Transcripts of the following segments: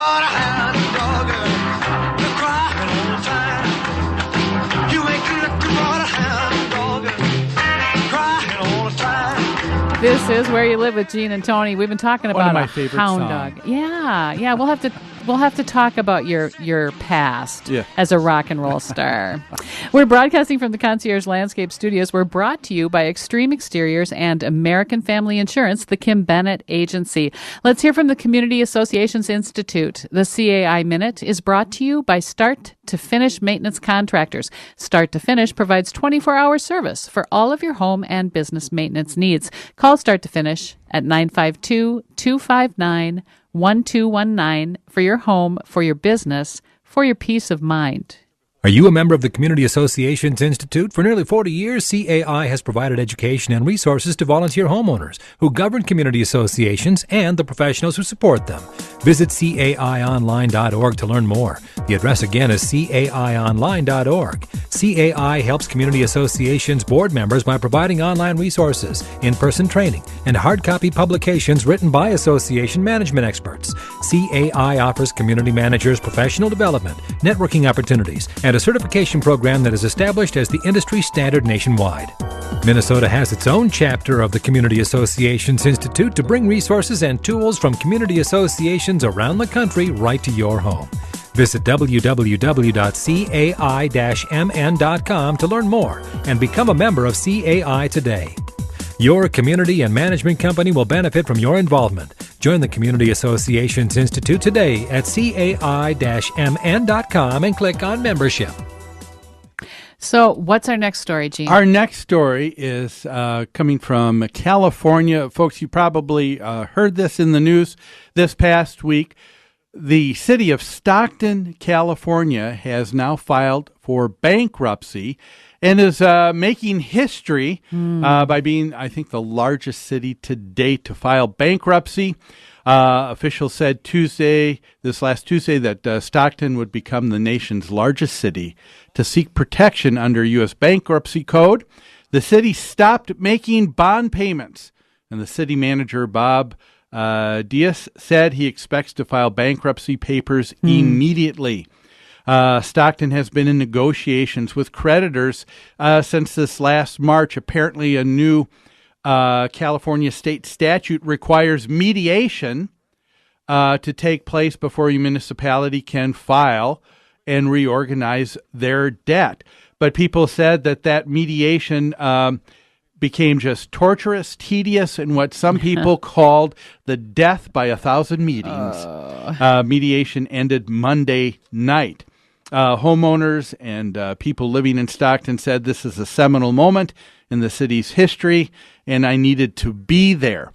This is Where You Live with Gene and Tony. We've been talking about my a favorite hound song. dog. Yeah. We'll have to talk about your past as a rock and roll star. We're broadcasting from the Concierge Landscape Studios. We're brought to you by Extreme Exteriors and American Family Insurance, the Kim Bennett Agency. Let's hear from the Community Associations Institute. The CAI Minute is brought to you by Start to Finish Maintenance Contractors. Start to Finish provides 24-hour service for all of your home and business maintenance needs. Call Start to Finish at 952-259-1219 for your home, for your business, for your peace of mind. Are you a member of the Community Associations Institute? For nearly 40 years, CAI has provided education and resources to volunteer homeowners who govern community associations and the professionals who support them. Visit caionline.org to learn more. The address again is caionline.org. CAI helps community associations board members by providing online resources, in-person training, and hard copy publications written by association management experts. CAI offers community managers professional development, networking opportunities, and a certification program that is established as the industry standard nationwide. Minnesota has its own chapter of the Community Associations Institute to bring resources and tools from community associations around the country right to your home. Visit www.cai-mn.com to learn more and become a member of CAI today. Your community and management company will benefit from your involvement. Join the Community Associations Institute today at cai-mn.com and click on membership. So what's our next story, Gene? Our next story is coming from California. Folks, you probably heard this in the news this past week. The city of Stockton, California, has now filed for bankruptcy and is making history by being, I think, the largest city to date to file bankruptcy. Officials said this last Tuesday, that Stockton would become the nation's largest city to seek protection under U.S. bankruptcy code. The city stopped making bond payments, and the city manager, Bob Diaz, said he expects to file bankruptcy papers immediately. Stockton has been in negotiations with creditors since this last March. Apparently, a new California state statute requires mediation to take place before a municipality can file and reorganize their debt. But people said that mediation became just torturous, tedious, and what some people called the death by 1,000 meetings. Mediation ended Monday night. Homeowners and people living in Stockton said this is a seminal moment in the city's history, and I needed to be there.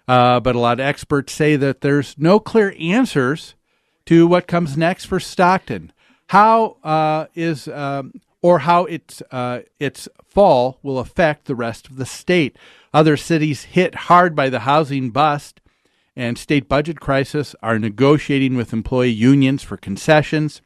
But a lot of experts say that there's no clear answers to what comes next for Stockton. How its fall will affect the rest of the state. Other cities hit hard by the housing bust and state budget crisis are negotiating with employee unions for concessions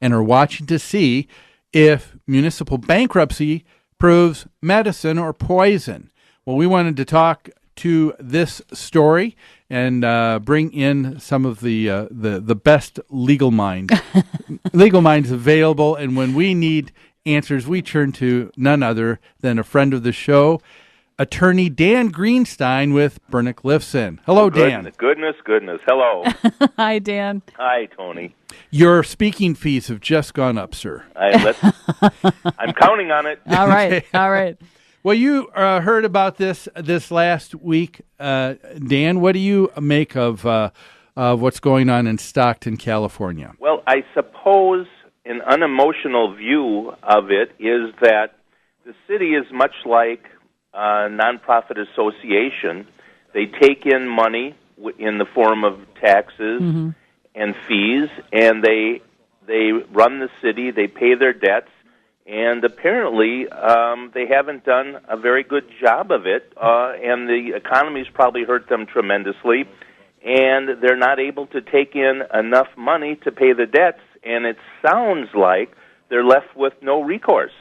and are watching to see if municipal bankruptcy proves medicine or poison. Well, we wanted to talk to this story and bring in some of the best legal minds available. And when we need answers, we turn to none other than a friend of the show, attorney Dan Greenstein with Bernick Lifson. Hello, Dan. Goodness. Hello. Hi, Dan. Hi, Tony. Your speaking fees have just gone up, sir. I'm counting on it. All right. All right. Well, you heard about this last week, Dan. What do you make of what's going on in Stockton, California? Well, I suppose an unemotional view of it is that the city is much like a nonprofit association. They take in money in the form of taxes and fees, and they run the city. They pay their debts. And apparently, they haven't done a very good job of it, and the economy's probably hurt them tremendously, and they're not able to take in enough money to pay the debts, and it sounds like they're left with no recourse.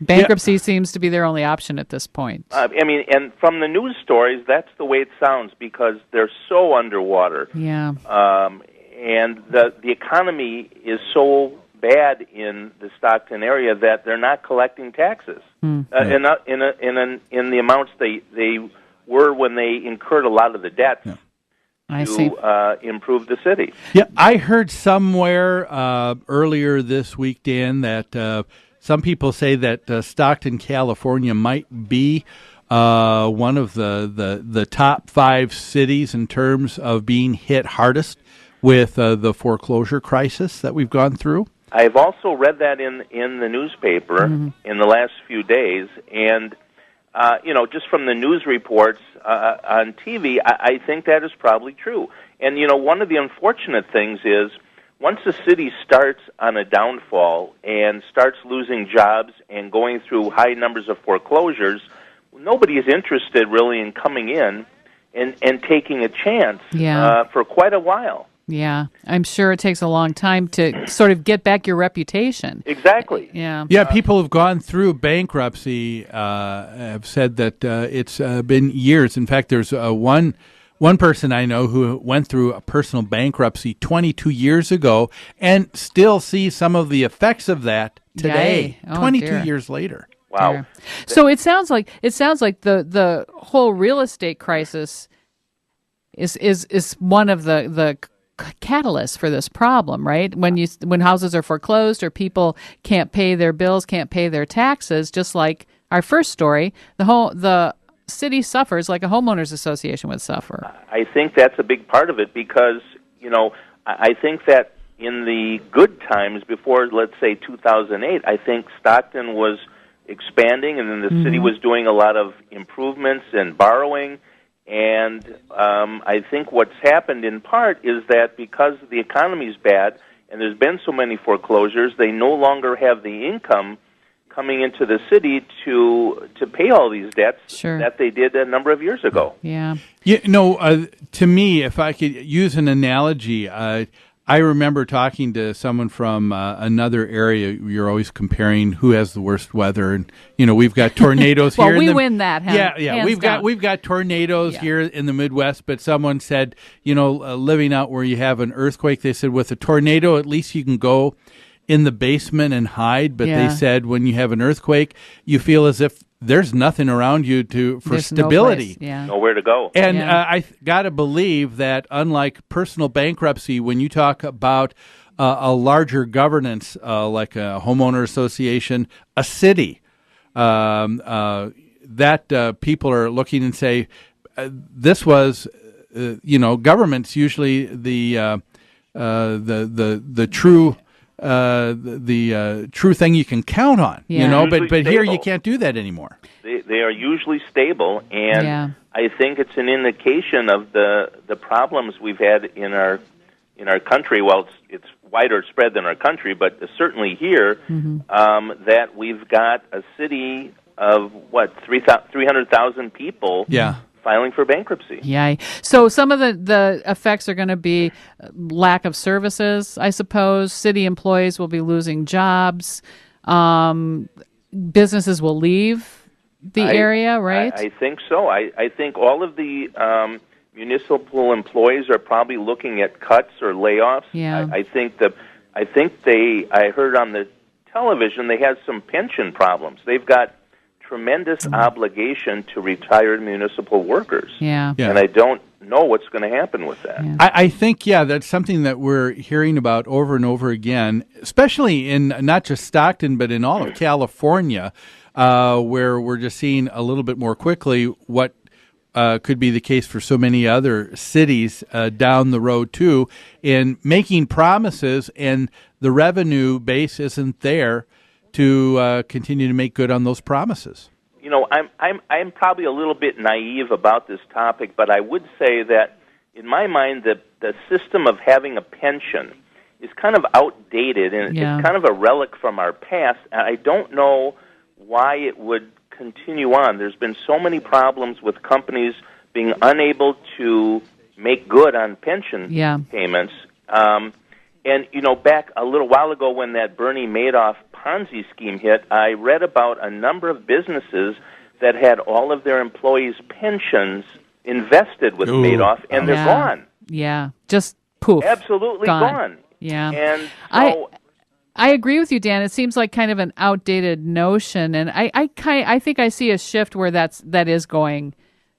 Bankruptcy seems to be their only option at this point. And from the news stories, that's the way it sounds because they're so underwater. Yeah. And the economy is so bad in the Stockton area that they're not collecting taxes in the amounts they were when they incurred a lot of the debts to improve the city. Yeah, I heard somewhere earlier this week, Dan, that some people say that Stockton, California might be one of the top 5 cities in terms of being hit hardest with the foreclosure crisis that we've gone through. I've also read that in the newspaper in the last few days, and just from the news reports on TV, I think that is probably true. And one of the unfortunate things is once a city starts on a downfall and starts losing jobs and going through high numbers of foreclosures, nobody is interested really in coming in and taking a chance for quite a while. Yeah, I'm sure it takes a long time to sort of get back your reputation. Exactly. Yeah. Yeah, people who've gone through bankruptcy have said that it's been years. In fact, there's one person I know who went through a personal bankruptcy 22 years ago and still sees some of the effects of that today, 22 years later. Wow. Dear. So it sounds like the whole real estate crisis is one of the catalyst for this problem, right? When houses are foreclosed or people can't pay their bills, can't pay their taxes, just like our first story, the city suffers like a homeowners association would suffer. I think that's a big part of it because, I think that in the good times before, let's say, 2008, I think Stockton was expanding and then the city was doing a lot of improvements and borrowing. And I think what's happened in part is that because the economy's bad and there's been so many foreclosures, they no longer have the income coming into the city to pay all these debts that they did a number of years ago. Yeah. To me, if I could use an analogy, I remember talking to someone from another area. You're always comparing who has the worst weather, and we've got tornadoes well, here. We win that. Yeah. We've got tornadoes here in the Midwest. But someone said, living out where you have an earthquake, they said with a tornado, at least you can go in the basement and hide. But they said when you have an earthquake, you feel as if there's nothing around you for there's stability. Nowhere to go. And I got to believe that unlike personal bankruptcy, when you talk about a larger governance like a homeowner association, a city, that people are looking and say, this was, government's usually the true. The true thing you can count on, but here you can't do that anymore. They are usually stable, and I think it's an indication of the problems we've had in our country. Well, it's wider spread than our country, but certainly here, that we've got a city of 300,000 people. Filing for bankruptcy. Yeah. So some of the effects are going to be lack of services, I suppose. City employees will be losing jobs. Businesses will leave the area, right? I think so. I think all of the municipal employees are probably looking at cuts or layoffs. Yeah. I heard on the television they had some pension problems. They've got tremendous obligation to retired municipal workers. Yeah. And I don't know what's going to happen with that. Yeah. I think, that's something that we're hearing about over and over again, especially in not just Stockton, but in all of California, where we're just seeing a little bit more quickly what could be the case for so many other cities down the road, too, in making promises, and the revenue base isn't there to continue to make good on those promises. I'm probably a little bit naive about this topic, but I would say that in my mind the system of having a pension is kind of outdated, and it's kind of a relic from our past, and I don't know why it would continue on. There's been so many problems with companies being unable to make good on pension payments. And, back a little while ago when that Bernie Madoff Ponzi scheme hit, I read about a number of businesses that had all of their employees' pensions invested with Madoff, and they're gone. Yeah, just poof. Absolutely gone. Yeah. And so I agree with you, Dan. It seems like kind of an outdated notion, and I think I see a shift where that is going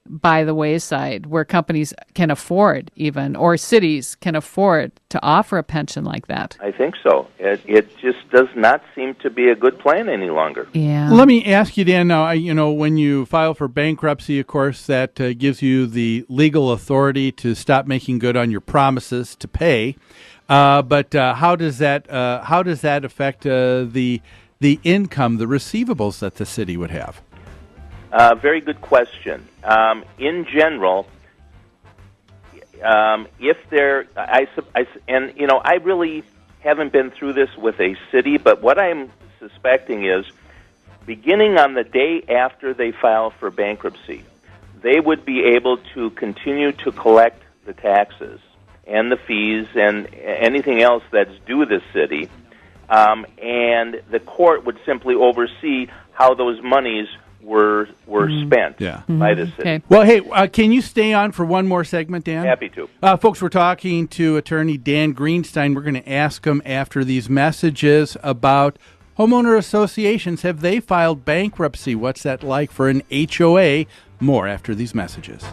by the wayside, where companies can afford even, or cities can afford to offer a pension like that. I think so. It just does not seem to be a good plan any longer. Yeah. Let me ask you, Dan, now, when you file for bankruptcy, of course, that gives you the legal authority to stop making good on your promises to pay. But how does that affect the income, the receivables that the city would have? Very good question. In general, if there, I really haven't been through this with a city, but what I'm suspecting is, beginning on the day after they file for bankruptcy, they would be able to continue to collect the taxes and the fees and anything else that's due the city, and the court would simply oversee how those monies were spent by the city. Okay. Well, hey, can you stay on for one more segment, Dan? Happy to. Folks, we're talking to attorney Dan Greenstein. We're going to ask him after these messages about homeowner associations. Have they filed bankruptcy? What's that like for an HOA? More after these messages.